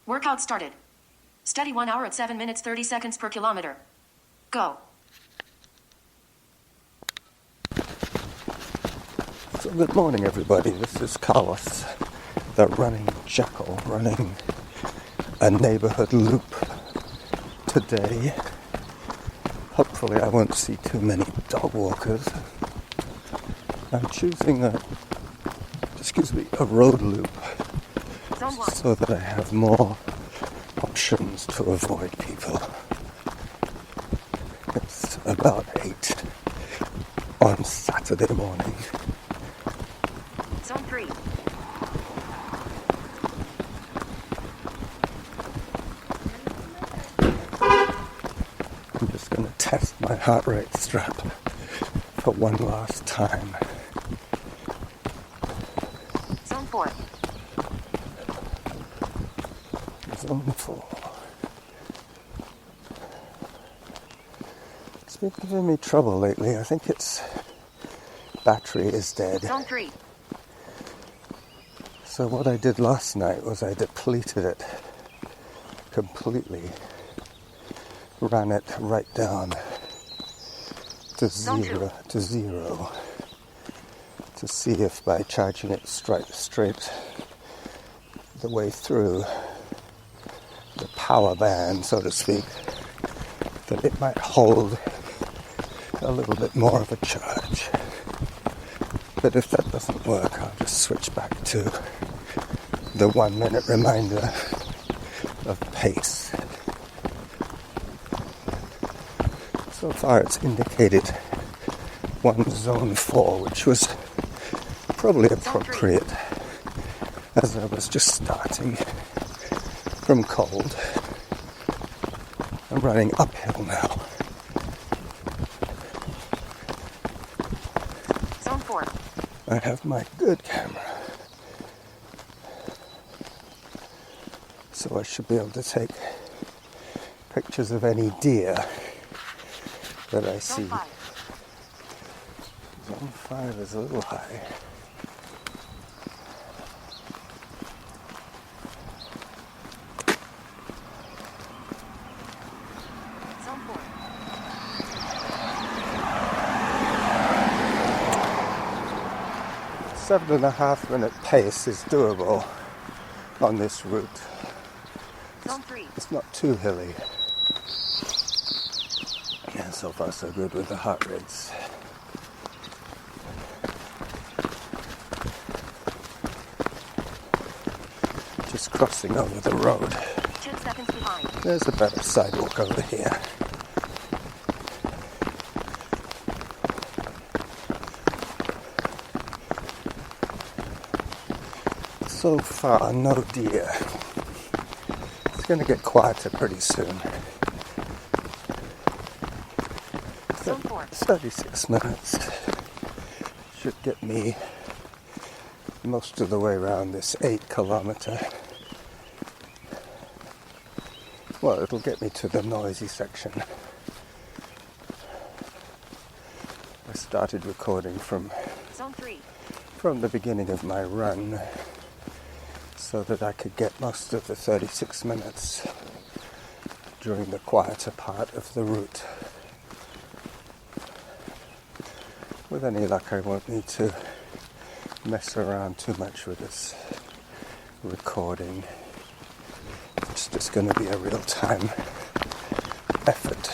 Workout started. Steady 1 hour at 7 minutes 30 seconds per kilometer. Go. So good morning, everybody. This is Carlos, the running jackal, running a neighborhood loop today. Hopefully I won't see too many dog walkers. I'm choosing a road loop so that I have more options to avoid people. It's about 8 on Saturday morning. Zone 3. I'm just going to test my heart rate strap for one last time. Zone 4. Zone 4. It's been giving me trouble lately. I think its battery is dead. Zone 3. So what I did last night was I depleted it completely. Ran it right down to zero to see if by charging it straight the way through the power band, so to speak, that it might hold a little bit more of a charge. But if that doesn't work, I'll just switch back to the 1 minute reminder of pace. So far it's indicated one zone 4, which was probably appropriate as I was just starting from cold. I'm running uphill now. Zone 4. I have my good camera, so I should be able to take pictures of any deer that I see. Zone 5. Zone 5 is a little high. Zone 4. 7.5 minute pace is doable on this route. Zone 3. It's not too hilly. And so far so good with the heart rates. Just crossing over the road. 10 seconds behind. There's a better sidewalk over here. So far, no deer. It's going to get quieter pretty soon. Zone 4. 36 minutes should get me most of the way around this 8 kilometer. Well, it'll get me to the noisy section. I started recording from Zone 3. the beginning of my run so that I could get most of the 36 minutes during the quieter part of the route. With any luck, I won't need to mess around too much with this recording. It's just going to be a real-time effort.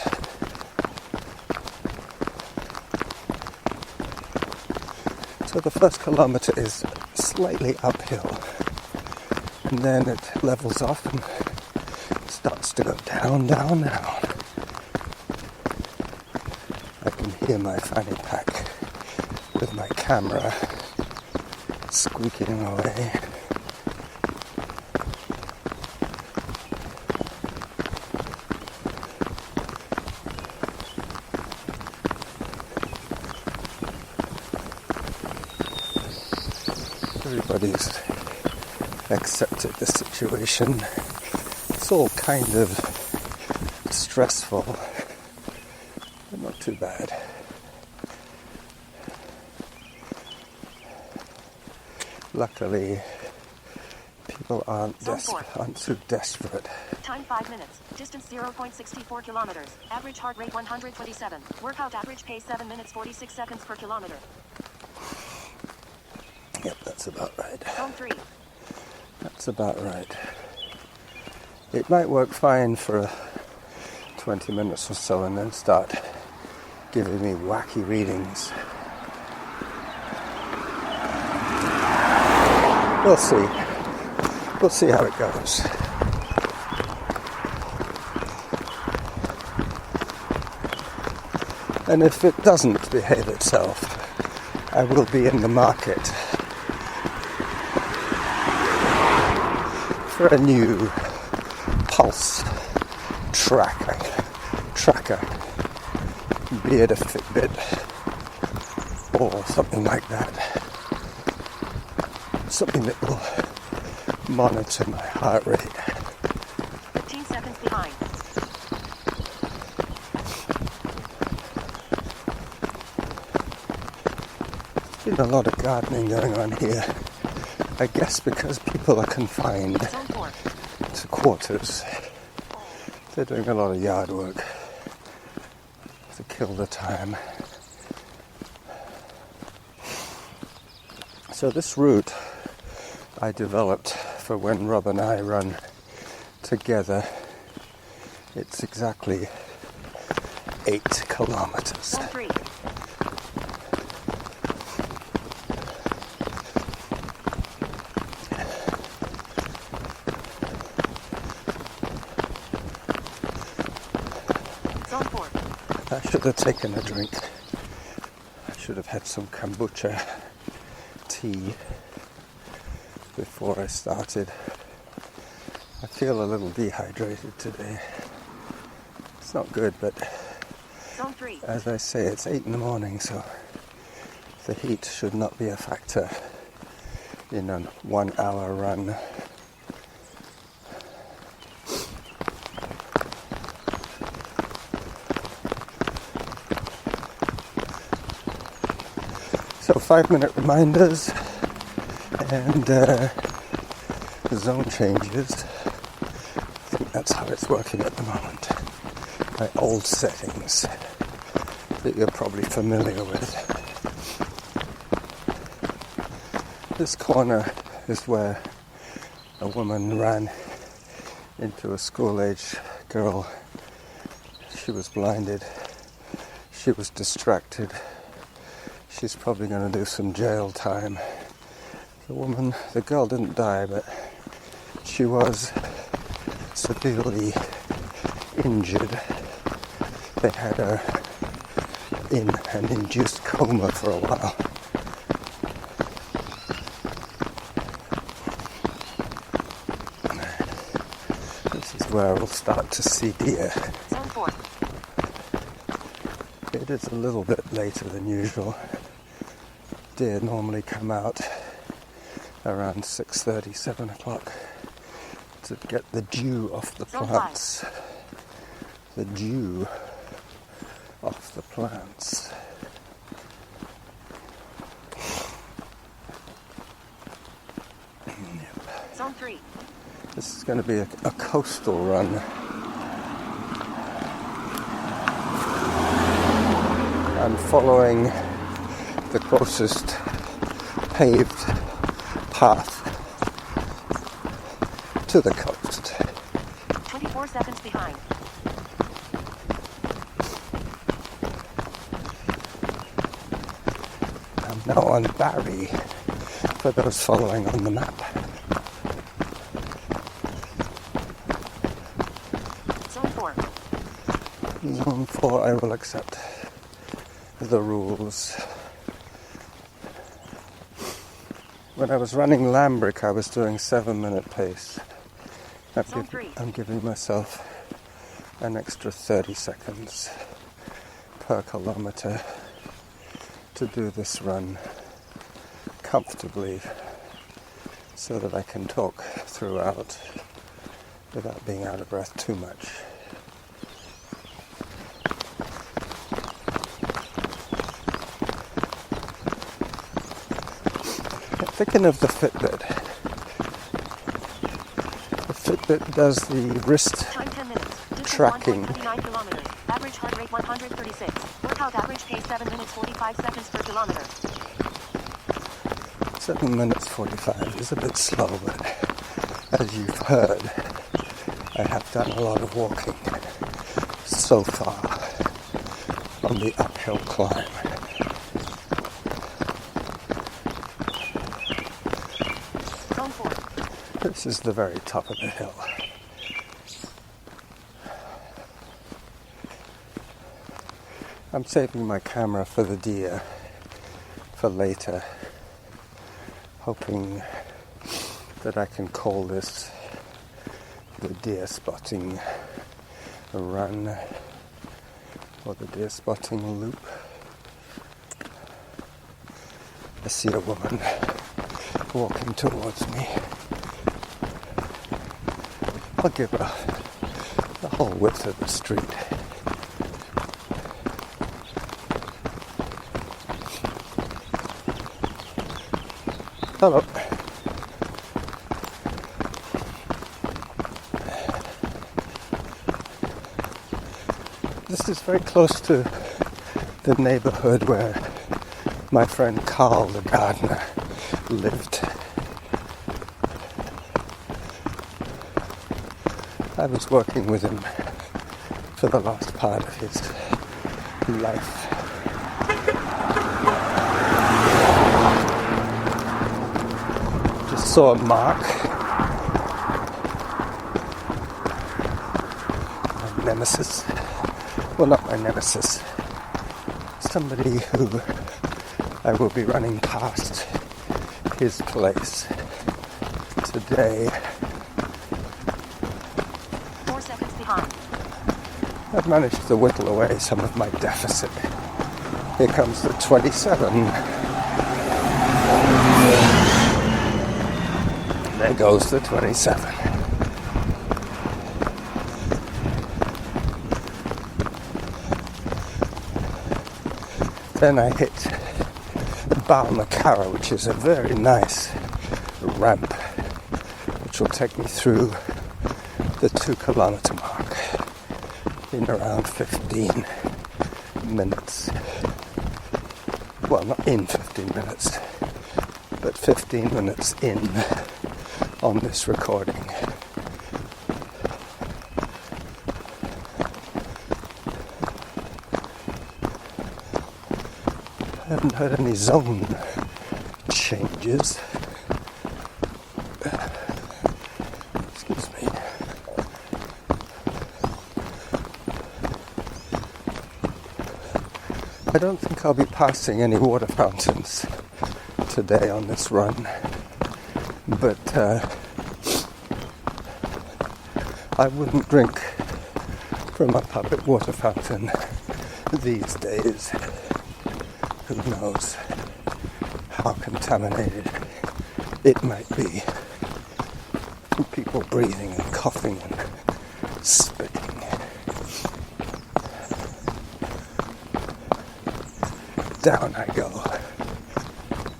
So the first kilometer is slightly uphill, and then it levels off and starts to go down, down, down. I can hear my fanny pack with my camera squeaking away. Everybody's accepted the situation. It's all kind of stressful, but not too bad. Luckily, People aren't too desperate. Time 5 minutes. Distance 0.64 kilometers. Average heart rate 127. Workout average pace 7 minutes 46 seconds per kilometer. Yep, that's about right. Zone 3. That's about right. It might work fine for 20 minutes or so and then start giving me wacky readings. We'll see. We'll see how it goes. And if it doesn't behave itself, I will be in the market for a new pulse tracker, be it a Fitbit or something like that. Something that will monitor my heart rate. 15 seconds behind. There's been a lot of gardening going on here. I guess because people are confined Zone 4. to quarters. They're doing a lot of yard work to kill the time. So this route I developed for when Rob and I run together. It's exactly 8 kilometers. Zone 3. Zone 4. I should have taken a drink. I should have had some kombucha tea before I started. I feel a little dehydrated today. It's not good, but Zone 3. as I say, it's 8 in the morning, so the heat should not be a factor in a 1 hour run. So 5-minute reminders and zone changes. I think that's how it's working at the moment. My old settings that you're probably familiar with. This corner is where a woman ran into a school-age girl. She was blinded. She was distracted. She's probably going to do some jail time. The girl didn't die, but she was severely injured. They had her in an induced coma for a while. This is where we'll start to see deer. Zone 4. It is a little bit later than usual. Deer normally come out around 6:30, 7 o'clock to get the dew off the plants. The dew off the plants. Zone 3. This is going to be a coastal run. I'm following the closest paved path to the coast. 24 seconds behind. I'm now on Barry for those following on the map. Zone 4. Zone 4, I will accept the rules. When I was running Lambrick, I was doing 7-minute pace. I'm giving myself an extra 30 seconds per kilometer to do this run comfortably so that I can talk throughout without being out of breath too much. Thinking of the Fitbit, that does the wrist Time 10 minutes. Distance tracking. 1.29 kilometers. Average heart rate 136. Workout average pace 7 minutes 45 seconds per kilometer. 7 minutes 45 is a bit slow, but as you've heard, I have done a lot of walking so far on the uphill climb. Zone 4. This is the very top of the hill. I'm saving my camera for the deer for later, hoping that I can call this the deer spotting run or the deer spotting loop. I see a woman walking towards me. I'll give her the whole width of the street. Hello. This is very close to the neighborhood where my friend Carl, the gardener, lived. I was working with him for the last part of his life. Just saw a mark. My nemesis. Well, not my nemesis. Somebody who I will be running past his place today. 4 seconds behind. I've managed to whittle away some of my deficit. Here comes the 27. There goes the 27. Then I hit Balmacara, which is a very nice ramp, which will take me through the 2 kilometer mark in around 15 minutes. Well, not in 15 minutes, but 15 minutes in on this recording. I haven't heard any zone changes. Excuse me. I don't think I'll be passing any water fountains today on this run, but I wouldn't drink from a public water fountain these days. Who knows how contaminated it might be from people breathing and coughing and spitting. Down I go,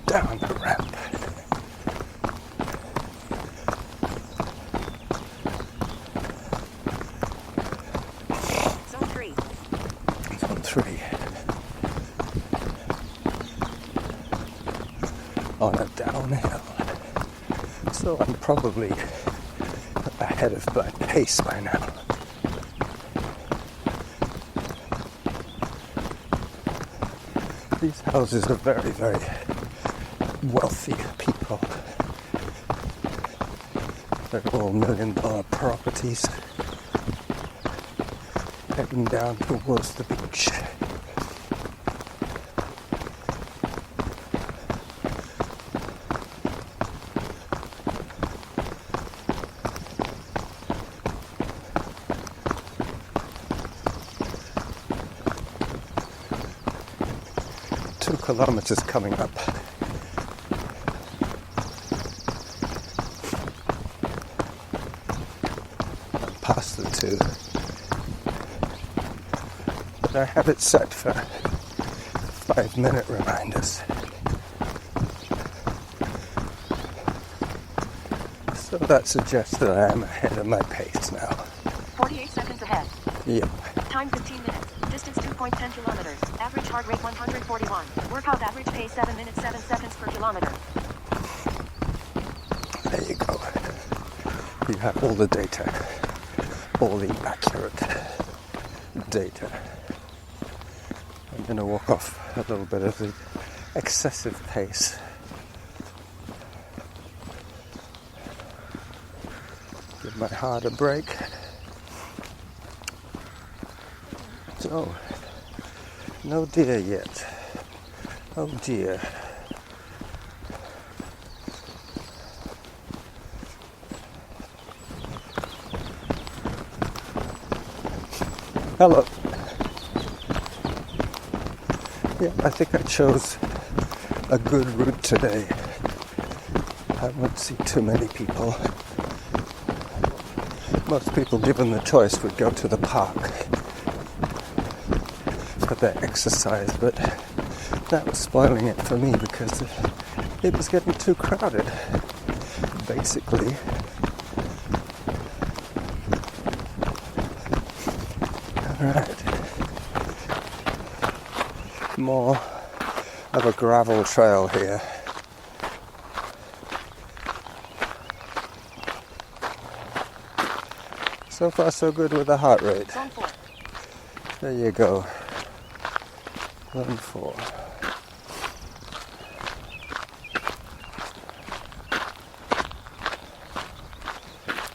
down the ramp. Zone 3. Zone 3. On a downhill. So I'm probably ahead of my pace by now. These houses are very, very wealthy people. They're all $1 million properties heading down towards the beach. Kilometers coming up. Past the 2. But I have it set for 5-minute reminders. So that suggests that I am ahead of my pace now. 48 seconds ahead. Yep. Time 15 minutes. Distance 2.10 kilometers. Average heart rate 141. Workout average pace 7 minutes 7 seconds per kilometer. There you go. You have all the data. All the accurate data. I'm going to walk off a little bit of the excessive pace. Give my heart a break. So, no deer yet. Oh dear. Hello. Yeah, I think I chose a good route today. I won't see too many people. Most people, given the choice, would go to the park for their exercise, but that was spoiling it for me because it was getting too crowded, basically. Alright. More of a gravel trail here. So far so good with the heart rate. Zone 4. There you go. Zone 4.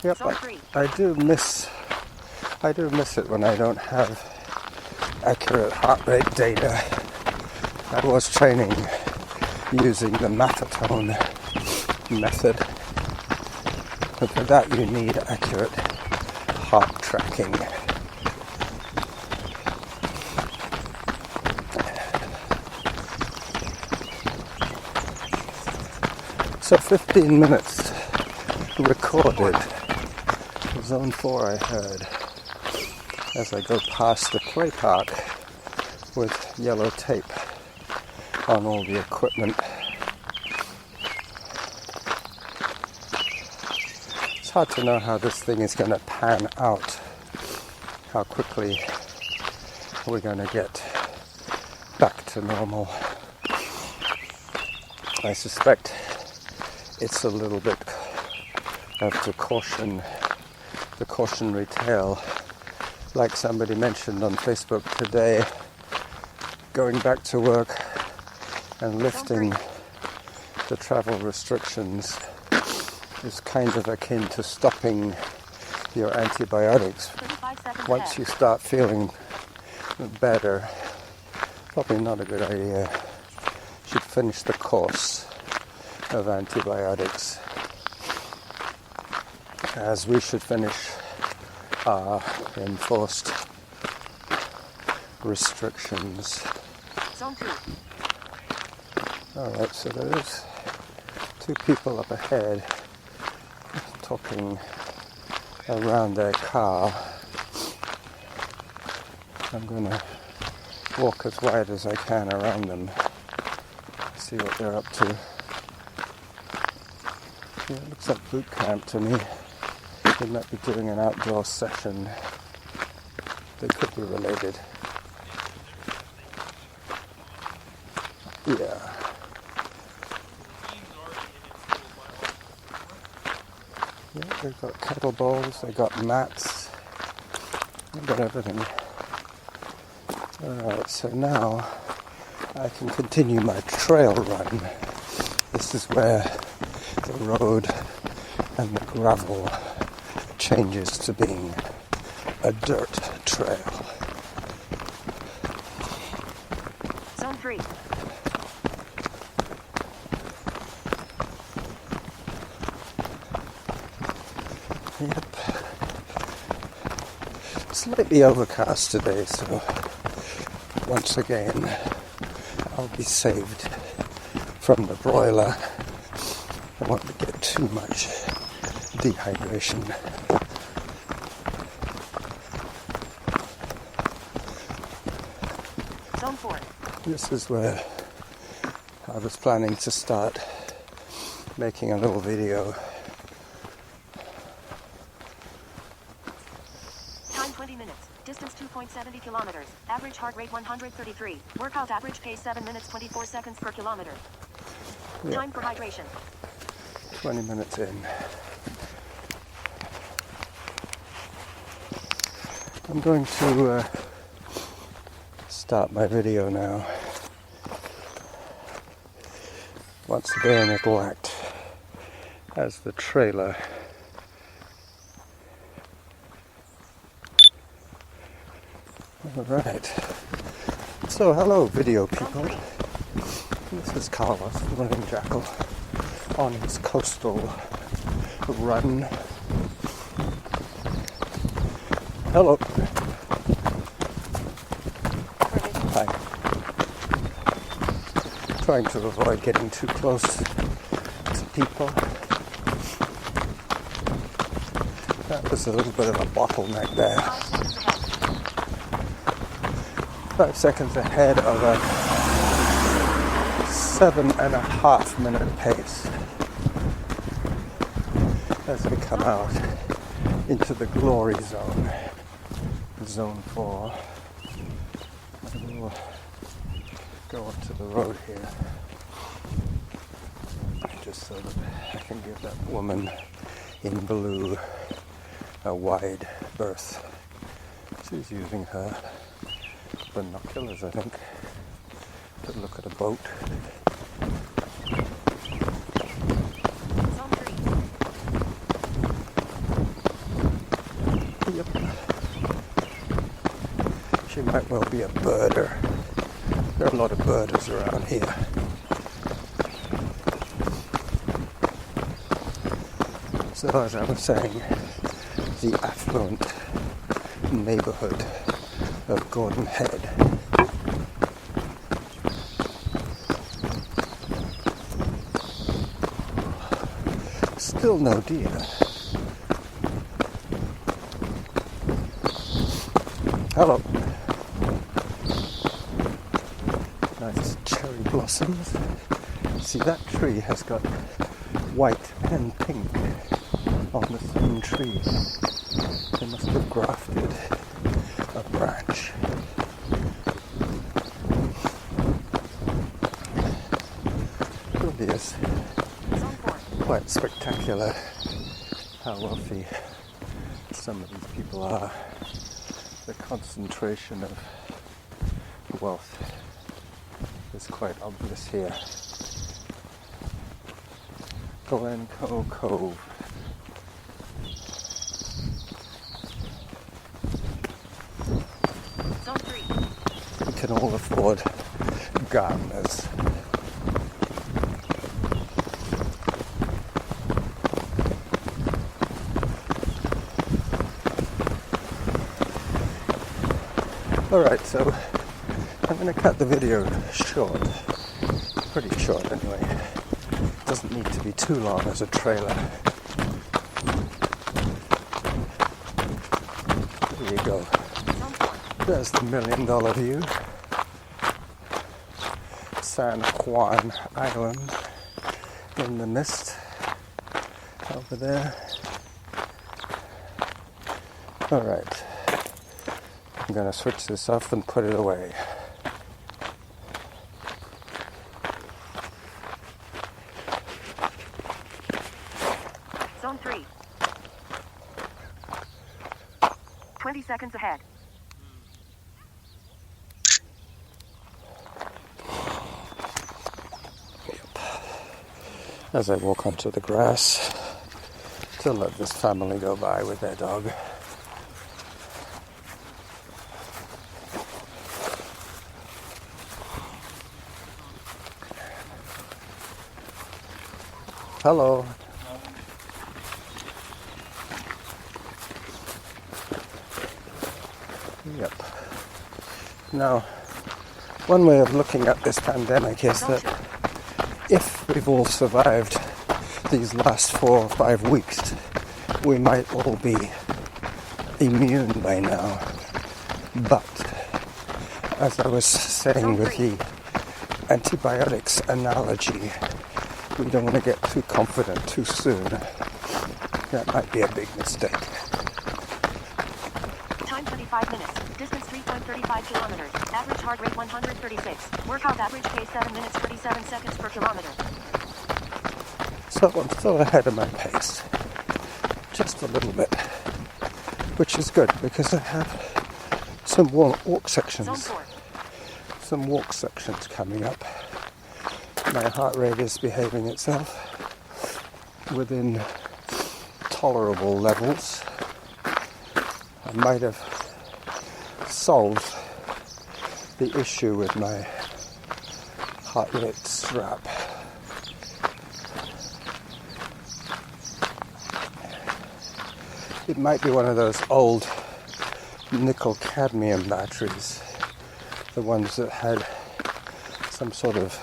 Yep, Zone 3. I do miss it when I don't have accurate heart rate data. I was training using the Mathatone method, but for that you need accurate heart tracking. So 15 minutes recorded. Zone 4 I heard as I go past the play park with yellow tape on all the equipment. It's hard to know how this thing is going to pan out, how quickly we're going to get back to normal. I suspect it's a little bit of the cautionary tale, like somebody mentioned on Facebook today. Going back to work and lifting the travel restrictions is kind of akin to stopping your antibiotics. Once you start feeling better, probably not a good idea. You should finish the course of antibiotics, as we should finish our enforced restrictions. Zone 2. Alright, so there's two people up ahead talking around their car. I'm going to walk as wide as I can around them, see what they're up to. Yeah, it looks like boot camp to me. They might be doing an outdoor session. They could be related. Yeah. Yeah, they've got kettlebells, they've got mats, they've got everything. Alright, so now I can continue my trail run. This is where the road and the gravel changes to being a dirt trail. Zone 3. Yep. Slightly overcast today, so once again I'll be saved from the broiler. I won't get too much dehydration. Zone 4. This is where I was planning to start making a little video 20 minutes. Distance 2.70 kilometers. Average heart rate 133. Workout average pace 7 minutes 24 seconds per kilometer. Yeah. Time for hydration. 20 minutes in. I'm going to start my video now. Once again, it'll act as the trailer. Alright. So, hello, video people. This is Carlos, the running jackal, on his coastal run. Hello. Hi. Trying to avoid getting too close to people. That was a little bit of a bottleneck there. 5 seconds ahead of a 7.5 minute pace as we come out into the glory zone, zone 4. And we'll go onto the road here just so that I can give that woman in blue a wide berth. She's using her binoculars, I think, to look at a boat. Yep. She might well be a birder. There are a lot of birders around here. So as I was saying, the affluent neighborhood of Gordon Head. Still no deer. Hello. Nice cherry blossoms. See, that tree has got white and pink on the same tree. They must have grafted a branch. It really is quite spectacular how wealthy some of these people are. The concentration of wealth is quite obvious here. Glencoe Cove. Zone 3. We can all afford gardeners. Alright, so I'm going to cut the video short. Pretty short anyway. It doesn't need to be too long as a trailer. There you go. There's the $1 million view. San Juan Island in the mist over there. Alright. I'm going to switch this off and put it away. Zone 3. 20 seconds ahead. As I walk onto the grass to let this family go by with their dog. Hello. Yep. Now, one way of looking at this pandemic is that if we've all survived these last 4 or 5 weeks, we might all be immune by now. But, as I was saying with the antibiotics analogy, we don't want to get too confident too soon. That might be a big mistake. Time 25 minutes. Distance 3.35 kilometers. Average heart rate 136. Workout average pace 7 minutes 37 seconds per kilometer. So I'm still ahead of my pace. Just a little bit. Which is good because I have some walk sections. Zone 4. Some walk sections coming up. My heart rate is behaving itself within tolerable levels. I might have solved the issue with my heart rate strap. It might be one of those old nickel cadmium batteries, the ones that had some sort of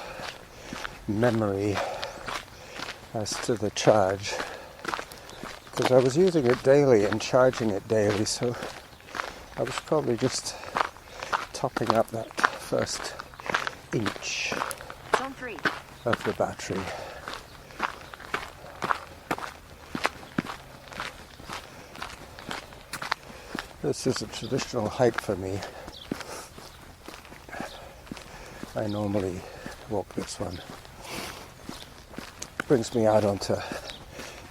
memory as to the charge, because I was using it daily and charging it daily, so I was probably just topping up that first inch Zone 3. of the battery. This is a traditional hike for me. I normally walk this one. Brings me out onto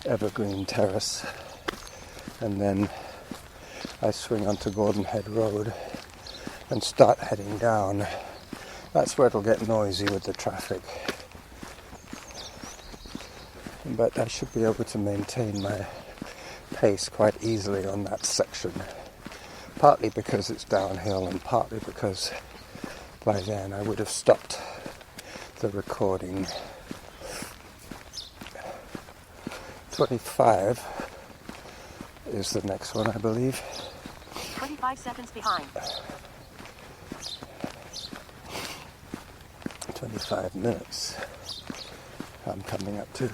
Evergreen Terrace, and then I swing onto Gordon Head Road and start heading down. That's where it'll get noisy with the traffic. But I should be able to maintain my pace quite easily on that section. Partly because it's downhill and partly because by then I would have stopped the recording. 25 is the next one, I believe. 25 seconds behind. 25 minutes I'm coming up to.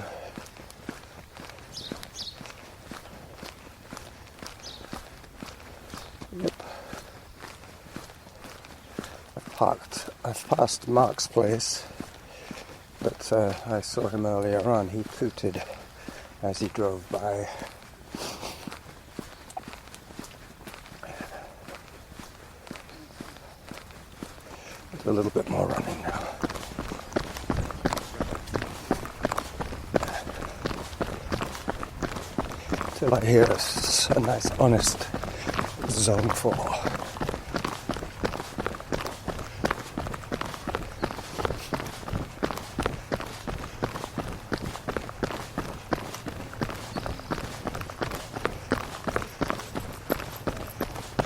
Yep. I've passed Mark's place, but I saw him earlier on. He tooted as he drove by. A little bit more running now. Till I hear a nice honest zone 4.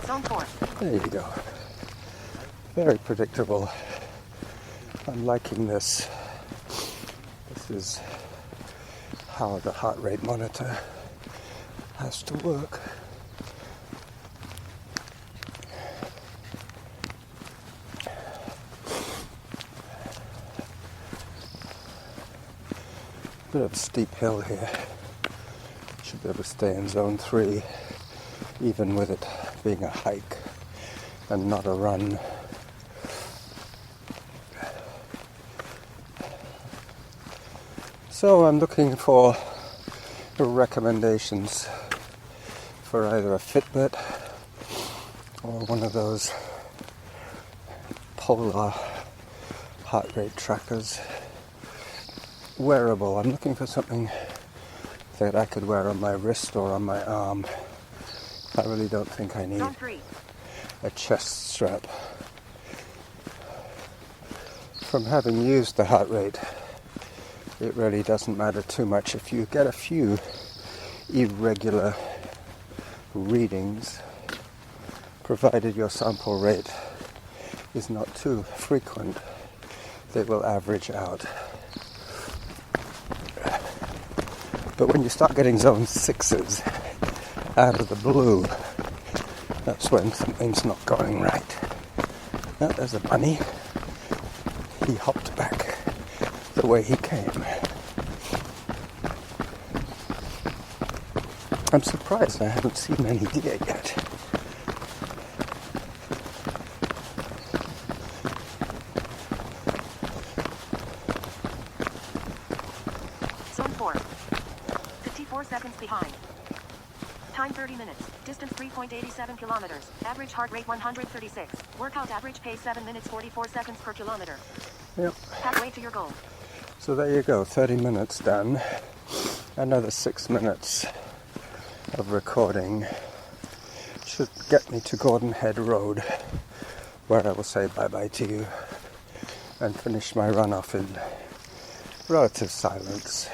Zone 4. There you go. Very predictable. I'm liking this. This is how the heart rate monitor has to work. Bit of a steep hill here. Should be able to stay in zone 3, even with it being a hike and not a run. So I'm looking for recommendations for either a Fitbit or one of those Polar heart rate trackers. Wearable. I'm looking for something that I could wear on my wrist or on my arm. I really don't think I need a chest strap. From having used the heart rate, it really doesn't matter too much if you get a few irregular readings, provided your sample rate is not too frequent. They will average out. But when you start getting zone 6s out of the blue, that's when something's not going right. Now there's a bunny. He hopped back the way he came. I'm surprised I haven't seen any deer yet. Zone 4. 54 seconds behind. Time 30 minutes. Distance 3.87 kilometers. Average heart rate 136. Workout average pace 7 minutes 44 seconds per kilometer. Yep. Halfway to your goal. So there you go, 30 minutes done. Another 6 minutes of recording should get me to Gordon Head Road, where I will say bye-bye to you and finish my run off in relative silence.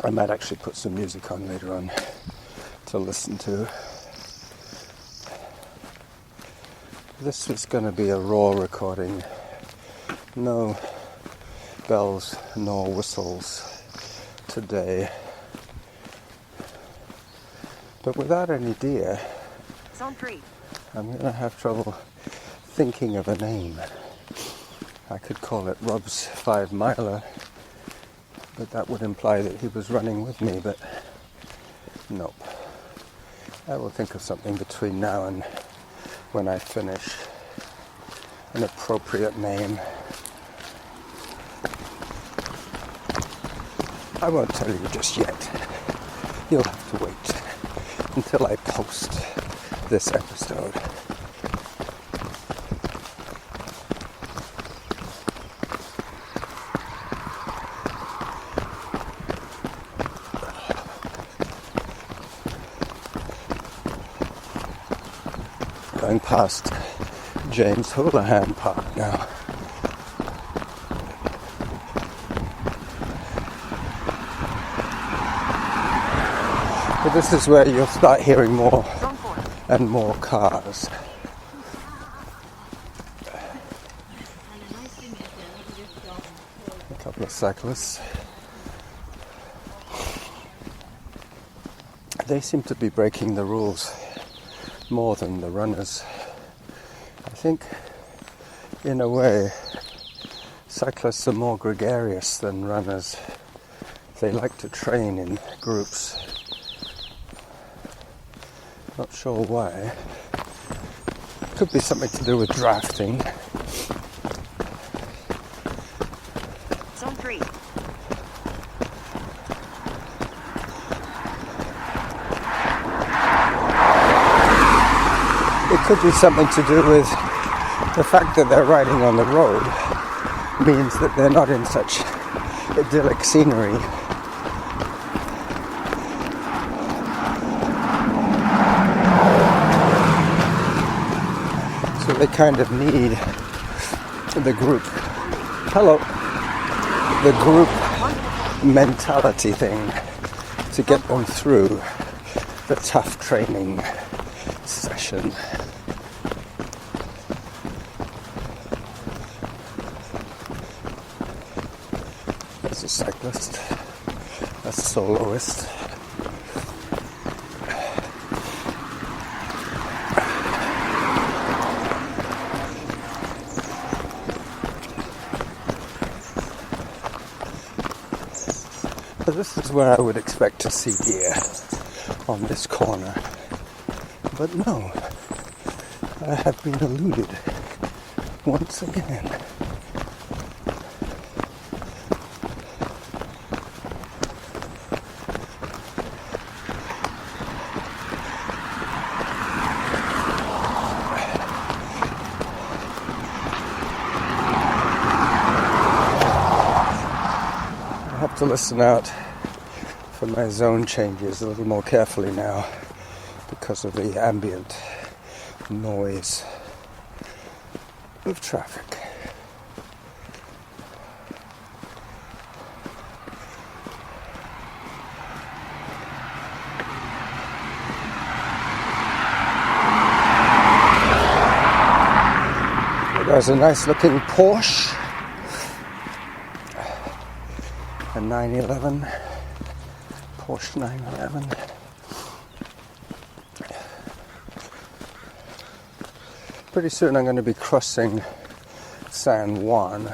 I might actually put some music on later on to listen to. This was going to be a raw recording. No bells nor whistles today. But without any deer, Zone 3. I'm going to have trouble thinking of a name. I could call it Rob's 5 miler, but that would imply that he was running with me, but nope. I will think of something between now and when I finish. An appropriate name. I won't tell you just yet. You'll have to wait until I post this episode. Going past James Houlihan Park now. But this is where you'll start hearing more and more cars. A couple of cyclists. They seem to be breaking the rules more than the runners. I think, in a way, cyclists are more gregarious than runners. They like to train in groups. Not sure why. Could be something to do with drafting. Zone 3. It could be something to do with the fact that they're riding on the road means that they're not in such idyllic scenery. So they kind of need the group. Hello. The group mentality thing to get them through the tough training session. There's a cyclist, a soloist. So this is where I would expect to see deer on this corner. But no, I have been eluded once again. I have to listen out for my zone changes a little more carefully now because of the ambient noise of traffic. There's a nice looking Porsche, a 911, Porsche 911. Pretty soon I'm going to be crossing San Juan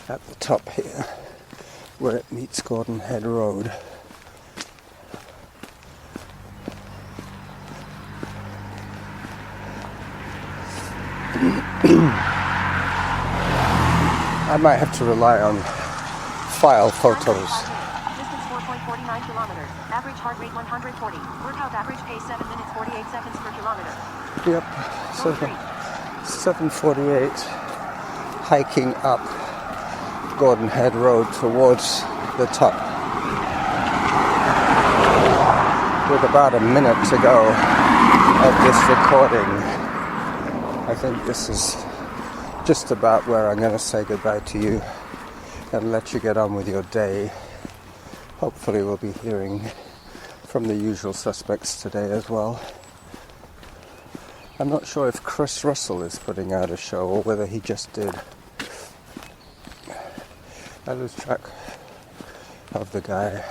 at the top here, where it meets Gordon Head Road. I might have to rely on file photos. Distance 4.49 9 kilometers. Average heart rate 140. Workout average pace 7 minutes 48 seconds per kilometer. Yep, Go straight. 7:48, hiking up Gordon Head Road towards the top. With about a minute to go of this recording, I think this is just about where I'm going to say goodbye to you and let you get on with your day. Hopefully we'll be hearing from the usual suspects today as well. I'm not sure if Chris Russell is putting out a show or whether he just did. I lose track of the guy.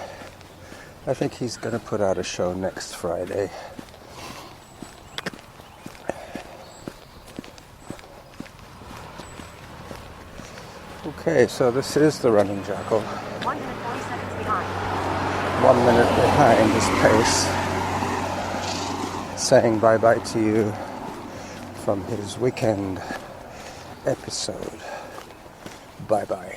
I think he's going to put out a show next Friday. Okay, so this is the Running Jackal. 1 minute 40 seconds behind. 1 minute behind his pace. Saying bye-bye to you from his weekend episode. Bye-bye.